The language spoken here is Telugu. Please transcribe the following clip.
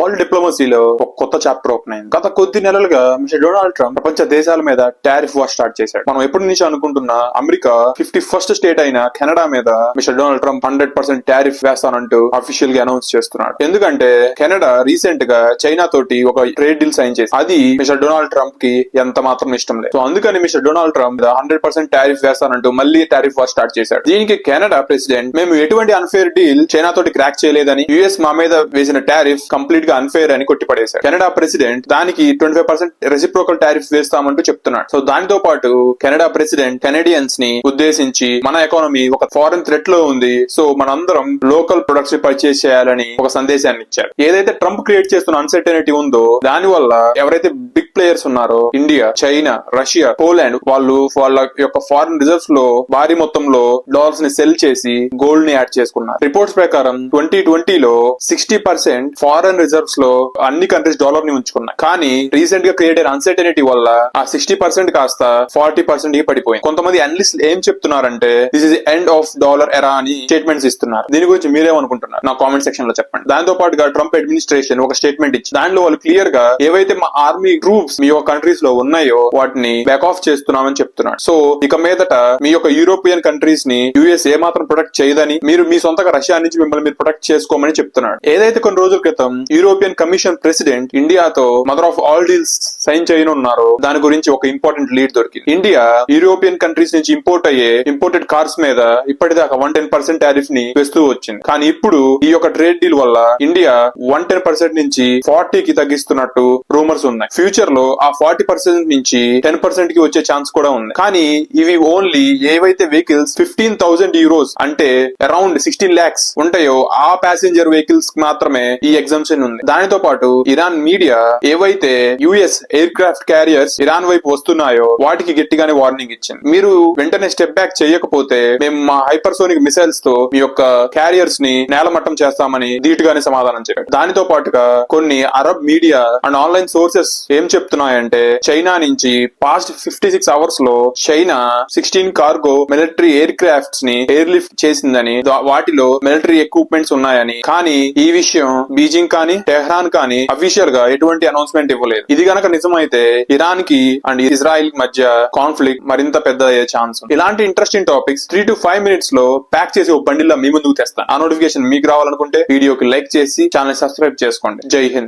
వరల్డ్ డిప్లొమసీలో ఒక కొత్త చాప్టర్ ఓపెన్ అయింది. గత కొద్ది నెలలుగా మిస్టర్ డొనాల్డ్ ట్రంప్ ప్రపంచ దేశాల మీద టారిఫ్ వార్ స్టార్ట్ చేశాడు. మనం ఎప్పటి నుంచి అనుకుంటున్న అమెరికా 51st స్టేట్ అయిన కెనడా మీద మిస్టర్ డొనాల్డ్ ట్రంప్ 100% టారిఫ్ వేస్తానంటూ అఫీషియల్ గా అనౌన్స్ చేస్తున్నాడు. ఎందుకంటే కెనడా రీసెంట్ గా చైనా తోటి ఒక ట్రేడ్ డీల్ సైన్ చేసి అది మిస్టర్ డొనాల్డ్ ట్రంప్ కి ఎంత మాత్రం ఇష్టం లేదు. సో అందుకని మిస్టర్ డొనాల్డ్ ట్రంప్ 100% టారిఫ్ వేస్తానంటూ మళ్ళీ టారిఫ్ వార్ స్టార్ట్ చేశాడు. దీనికి కెనడా ప్రెసిడెంట్ మేము ఎటువంటి అన్ఫేర్ డీల్ చైనా తోటి క్రాక్ చేయలేదని, యుఎస్ మా మీద వేసిన టారిఫ్ కంప్లీట్ గా అన్ఫేర్ అని కొట్టిపడేశారు. కెనడా ప్రెసిడెంట్ దానికి 25% రెసిప్రోకల్ టారిఫ్ వేస్తామంటూ చెప్తున్నాడు. సో దానితో పాటు కెనడా ప్రెసిడెంట్ కెనడియన్స్ ని ఉద్దేశించి మన ఎకానమీ ఒక ఫారెన్ థ్రెట్ లో ఉంది, సో మనందరం లోకల్ ప్రొడక్ట్స్ ని పర్చేస్ చేయాలని ఒక సందేశాన్ని ఇచ్చారు. ఏదైతే ట్రంప్ క్రియేట్ చేస్తున్న అన్సర్టనిటీ ఉందో దాని వల్ల ఎవరైతే బిగ్ ప్లేయర్స్ ఉన్నారో ఇండియా, చైనా, రష్యా, పోలాండ్ వాళ్ళు వాళ్ళ యొక్క ఫారెన్ రిజర్వ్స్ లో భారీ మొత్తంలో డాలర్స్ ని సెల్ చేసి గోల్డ్ ని యాడ్ చేసుకున్నారు. రిపోర్ట్స్ ప్రకారం 2020లో 60% ఫారెన్ రిజర్వ్స్ లో అన్ని కంట్రీస్ డాలర్ ని ఉంచుకున్నాయి. కానీ రీసెంట్ గా క్రియేట్ అయిన అన్సర్టనిటీ వల్ల ఆ 60% కాస్త 40% కి పడిపోయింది. కొంతమంది అనలిస్ట్ ఏం చెప్తున్నారంటే this is end of dollar ఎరా అని స్టేట్మెంట్స్ ఇస్తున్నారు. దీని గురించి మీరేమనుకుంటున్నారు నా కామెంట్ సెక్షన్ లో చెప్పండి. దాంతో పాటుగా ట్రంప్ అడ్మినిస్ట్రేషన్ ఒక స్టేట్మెంట్ ఇచ్చి దాంట్లో వాళ్ళు క్లియర్ గా ఏవైతే మా ఆర్మీ ట్రూప్స్ మీ యొక్క కంట్రీస్ లో ఉన్నాయో వాటిని బ్యాక్ ఆఫ్ చేస్తున్నామని చెప్తున్నాడు. సో ఇక మీదట మీ యొక్క యూరోపియన్ కంట్రీస్ ని యుఎస్ ఏ మాత్రం ప్రొటెక్ట్ చేయదని, మీరు మీ సొంతగా రష్యా నుంచి మిమ్మల్ని మీరు ప్రొటెక్ట్ చేసుకోమని చెప్తున్నాడు. ఏదైతే కొన్ని రోజుల క్రితం యూరోపియన్ కమిషన్ ప్రెసిడెంట్ ఇండియాతో mother of all deals sign చేయనున్నారో దాని గురించి ఒక ఇంపార్టెంట్ లీడ్ దొరికింది. ఇండియా యూరోపియన్ కంట్రీస్ నుంచి ఇంపోర్ట్ అయ్యే ఇంపోర్టెడ్ కార్స్ మీద ఇప్పటిదాకా 110% టారిఫ్ ని వేస్తూ వచ్చింది. కానీ ఇప్పుడు ఈ యొక్క ట్రేడ్ డీల్ వల్ల ఇండియా 110% నుంచి 40 కి తగ్గిస్తున్నట్టు రూమర్స్ ఉన్నాయి. ఫ్యూచర్ లో ఆ 40% నుంచి 10% కి వచ్చే ఛాన్స్ కూడా ఉంది. కానీ ఇవి ఓన్లీ ఏవైతే వెహికల్స్ 15,000 యూరోస్ అంటే అరౌండ్ 16 lakhs ఉంటాయో ఆ ప్యాసింజర్ వెహికల్స్ మాత్రమే ఈ ఎగ్జామ్షన్ ఉంది. దానితో పాటు ఇరాన్ మీడియా ఏవైతే US air craft carriers Iran వైపు వస్తున్నాయో వాటికి గట్టిగానే వార్నింగ్ ఇచ్చింది. మీరు వెంటనే స్టెప్ బ్యాక్ చేయకపోతే మేము మా హైపర్సోనిక్ మిసైల్స్ తో మీ యొక్క క్యారియర్స్ ని నేలమట్టం చేస్తామని ధీటుగానే సమాధానం చెప్పారు. దానితో పాటుగా కొన్ని Arab media and online sources ఏం చెప్తున్నాయంటే చైనా నుంచి పాస్ట్ 56 అవర్స్ లో China 16 cargo military air crafts ని ఎయిర్ లిఫ్ట్ చేసిందని, వాటిలో మిలిటరీ ఎక్విప్మెంట్స్ ఉన్నాయని. కానీ ఈ విషయం బీజింగ్ కానీ టెహ్రాన్ కానీ అఫీషియల్ గా ఎటువంటి అనౌన్స్మెంట్ ఇవ్వలేదు. ఇది గనక నిజమైతే ఇరాన్ కి అండ్ ఇజ్రాయిల్ మధ్య కాన్ఫ్లిక్ట్ మరింత పెద్ద అయ్యే ఛాన్స్ ఉంది. ఇలాంటి ఇంట్రెస్టింగ్ టాపిక్స్ 3 to 5 minutes లో ప్యాక్ చేసి ఒక బండిల్లో మీ ముందుకు తెస్తాను. ఆ నోటిఫికేషన్ మీకు రావాలనుకుంటే వీడియోకి లైక్ చేసి ఛానల్ సబ్స్క్రైబ్ చేసుకోండి. జై హింద్.